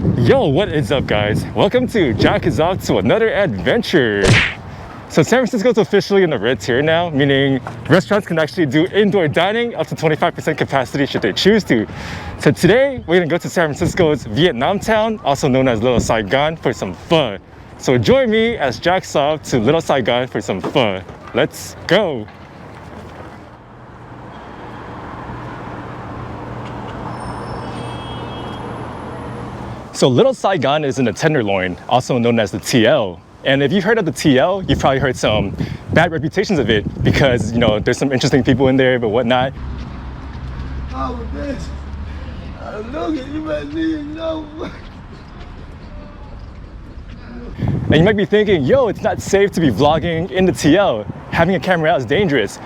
Yo, what is up, guys? Welcome to Jack is Off to another adventure. So San Francisco is officially in the red tier now, meaning restaurants can actually do indoor dining up to 25% capacity should they choose to. So today, we're gonna go to San Francisco's Vietnamtown, also known as Little Saigon, for some pho. So join me as Jack off to Little Saigon for some pho. Let's go. So Little Saigon is in the Tenderloin, also known as the TL. And if you've heard of the TL, you've probably heard some bad reputations of it because, you know, there's some interesting people in there, but whatnot. Oh, bitch. Look at you, might need no. And you might be thinking, yo, it's not safe to be vlogging in the TL. Having a camera out is dangerous.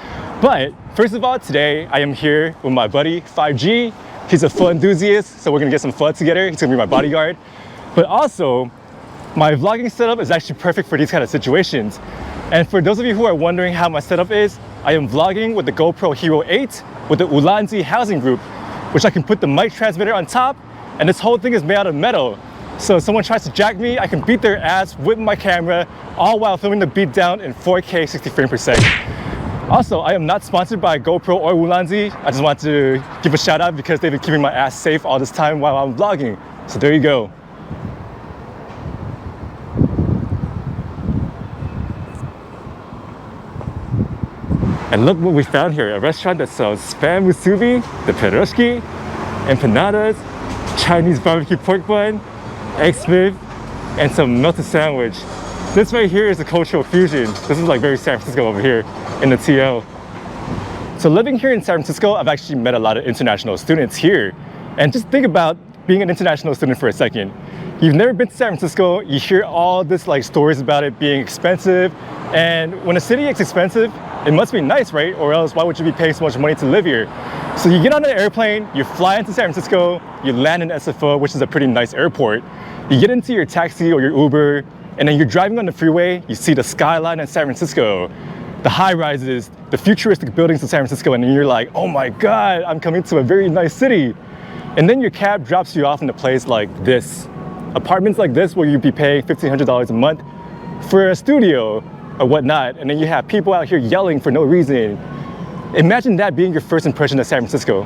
But first of all, today I am here with my buddy, 5G. He's a pho enthusiast, so we're gonna get some pho together. He's gonna be my bodyguard. But also, my vlogging setup is actually perfect for these kind of situations. And for those of you who are wondering how my setup is, I am vlogging with the GoPro Hero 8 with the Ulanzi housing group, which I can put the mic transmitter on top, and this whole thing is made out of metal. So if someone tries to jack me, I can beat their ass with my camera, all while filming the beatdown in 4K 60 frames per second. Also, I am not sponsored by GoPro or Ulanzi. I just want to give a shout out because they've been keeping my ass safe all this time while I'm vlogging. So there you go. And look what we found here, a restaurant that sells spam musubi, the pierogi, empanadas, Chinese barbecue pork bun, egg smith, and some melted sandwich. This right here is a cultural fusion. This is like very San Francisco over here in the TL. So living here in San Francisco, I've actually met a lot of international students here. And just think about being an international student for a second. You've never been to San Francisco, you hear all this like stories about it being expensive. And when a city is expensive, it must be nice, right? Or else why would you be paying so much money to live here? So you get on an airplane, you fly into San Francisco, you land in SFO, which is a pretty nice airport. You get into your taxi or your Uber, and then you're driving on the freeway, you see the skyline in San Francisco, the high rises, the futuristic buildings in San Francisco, and then you're like, oh my God, I'm coming to a very nice city. And then your cab drops you off in a place like this. Apartments like this where you'd be paying $1,500 a month for a studio or whatnot, and then you have people out here yelling for no reason. Imagine that being your first impression of San Francisco.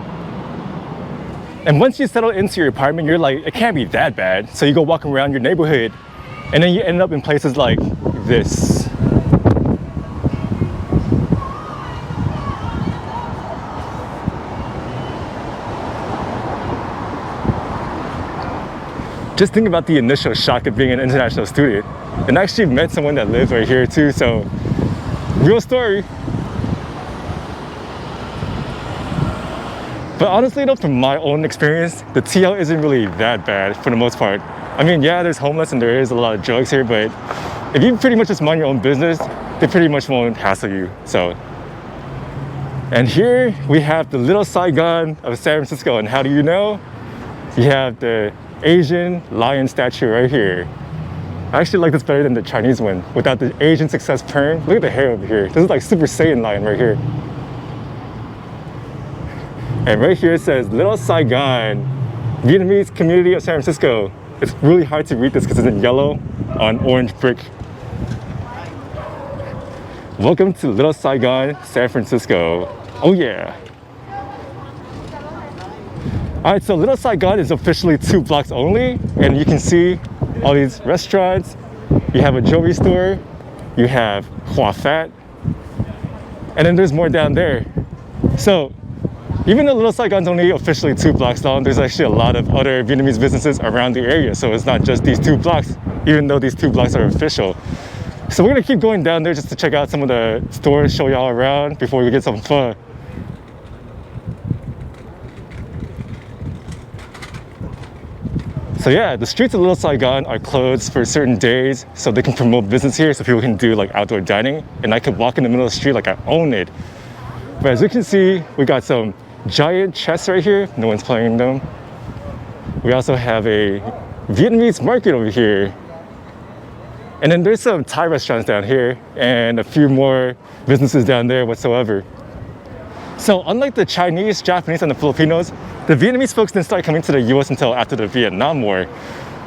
And once you settle into your apartment, you're like, it can't be that bad. So you go walk around your neighborhood, and then you end up in places like this. Just think about the initial shock of being an international student. And I actually met someone that lives right here too, so real story. But honestly though, from my own experience, the TL isn't really that bad for the most part. I mean, yeah, there's homeless and there is a lot of drugs here, but if you pretty much just mind your own business, they pretty much won't hassle you, so. And here we have the Little Saigon of San Francisco, and how do you know? You have the Asian lion statue right here. I actually like this better than the Chinese one without the Asian success perm. Look at the hair over here. This is like Super Saiyan lion right here. And right here it says Little Saigon, Vietnamese community of San Francisco. It's really hard to read this because it's in yellow on orange brick. Welcome to Little Saigon, San Francisco. Oh yeah. All right, so Little Saigon is officially 2 blocks only, and you can see all these restaurants. You have a jewelry store, you have Hua Fat, and then there's more down there. So even though Little Saigon's only officially 2 blocks long, there's actually a lot of other Vietnamese businesses around the area. So it's not just these 2 blocks, even though these 2 blocks are official. So we're gonna keep going down there just to check out some of the stores, show y'all around before we get some pho. So yeah, the streets of Little Saigon are closed for certain days so they can promote business here so people can do like outdoor dining, and I could walk in the middle of the street like I own it. But as you can see, we got some giant chests right here. No one's playing them. We also have a Vietnamese market over here. And then there's some Thai restaurants down here and a few more businesses down there whatsoever. So unlike the Chinese, Japanese, and the Filipinos, the Vietnamese folks didn't start coming to the US until after the Vietnam War.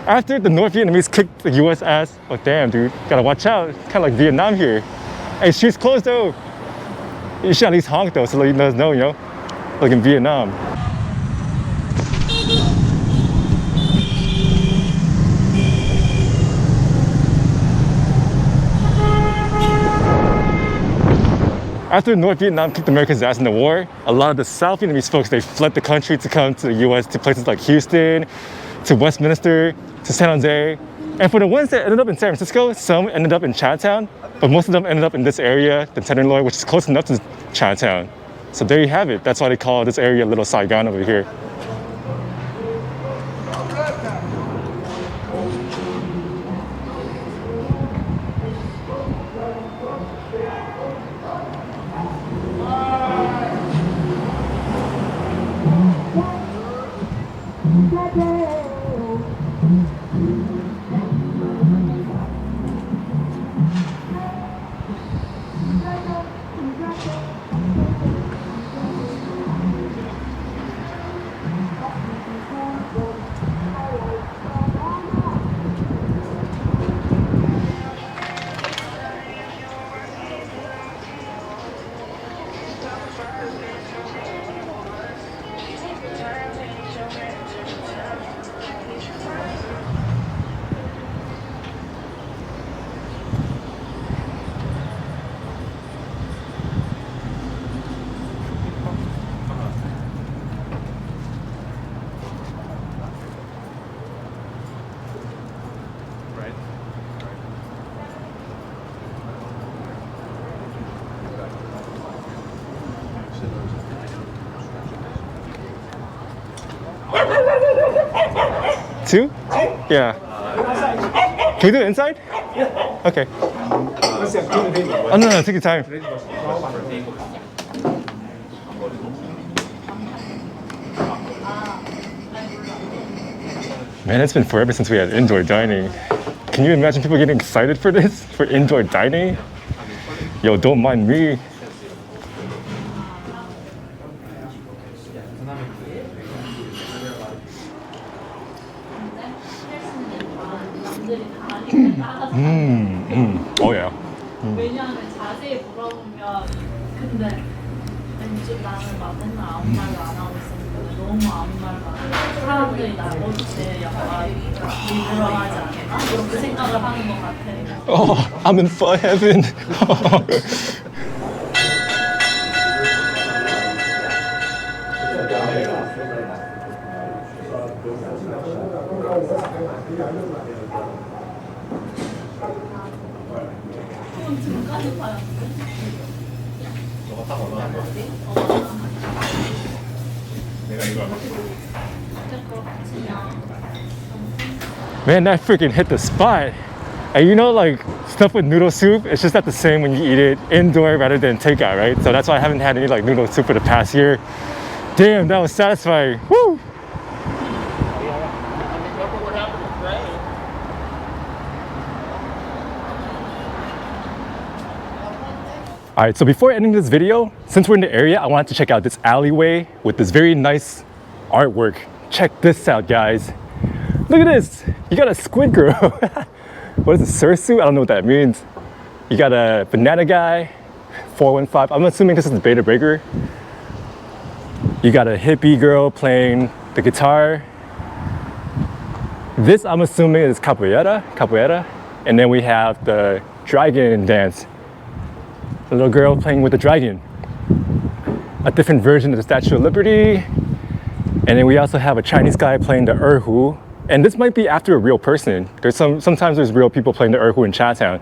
After the North Vietnamese kicked the US ass, oh damn dude, gotta watch out. It's kind of like Vietnam here. Hey, street's closed though. You should at least honk though, so let us know, you know, like in Vietnam. After North Vietnam kicked America's ass in the war, a lot of the South Vietnamese folks, they fled the country to come to the US, to places like Houston, to Westminster, to San Jose. And for the ones that ended up in San Francisco, some ended up in Chinatown, but most of them ended up in this area, the Tenderloin, which is close enough to Chinatown. So there you have it. That's why they call this area Little Saigon over here. Two? Yeah. Can we do it inside? Yeah. Okay. Oh, no, take your time. Man, it's been forever since we had indoor dining. Can you imagine people getting excited for this? For indoor dining? Yo, don't mind me. Oh yeah. 왜냐하면 자세히 물어보면 근데 아니 좀 나는 막 맨날 아무 말도 안 하고 있었는데 너무 아무 말도 안 해. 사람들이 나 어떻게 약간 일부러하지 않을까? 이렇게 생각을 하는 것 같아. Oh, I'm in fun heaven. 그건 등까지 파였는데? 너가 딱 원하는 거. 내가 이거 Man, that freaking hit the spot. And you know, like stuff with noodle soup, it's just not the same when you eat it indoor rather than takeout, right? So that's why I haven't had any like noodle soup for the past year. Damn, that was satisfying. Woo! All right, so before ending this video, since we're in the area, I wanted to check out this alleyway with this very nice artwork. Check this out, guys. Look at this. You got a squid girl. What is it, sursu? I don't know what that means. You got a banana guy, 415. I'm assuming this is the Beta Breaker. You got a hippie girl playing the guitar. This, I'm assuming, is capoeira. And then we have the dragon dance. A little girl playing with the dragon. A different version of the Statue of Liberty. And then we also have a Chinese guy playing the erhu. And this might be after a real person. Sometimes there's real people playing the erhu in Chinatown.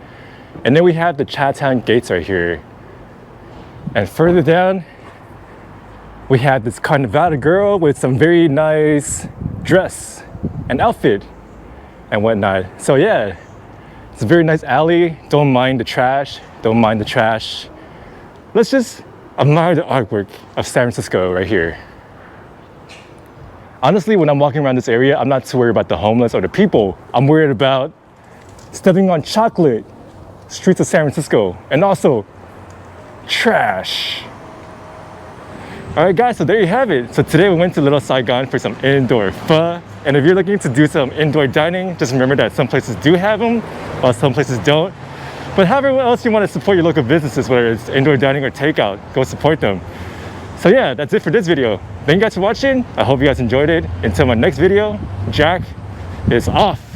And then we have the Chinatown gates right here. And further down, we have this Carnivada girl with some very nice dress and outfit and whatnot. So yeah, it's a very nice alley. Don't mind the trash. Don't mind the trash. Let's just admire the artwork of San Francisco right here. Honestly, when I'm walking around this area, I'm not too worried about the homeless or the people. I'm worried about stepping on chocolate, streets of San Francisco, and also trash. Alright guys, so there you have it. So today we went to Little Saigon for some indoor pho. And if you're looking to do some indoor dining, just remember that some places do have them, while some places don't. But however else you want to support your local businesses, whether it's indoor dining or takeout, go support them. So yeah, that's it for this video. Thank you guys for watching. I hope you guys enjoyed it. Until my next video, Jack is off.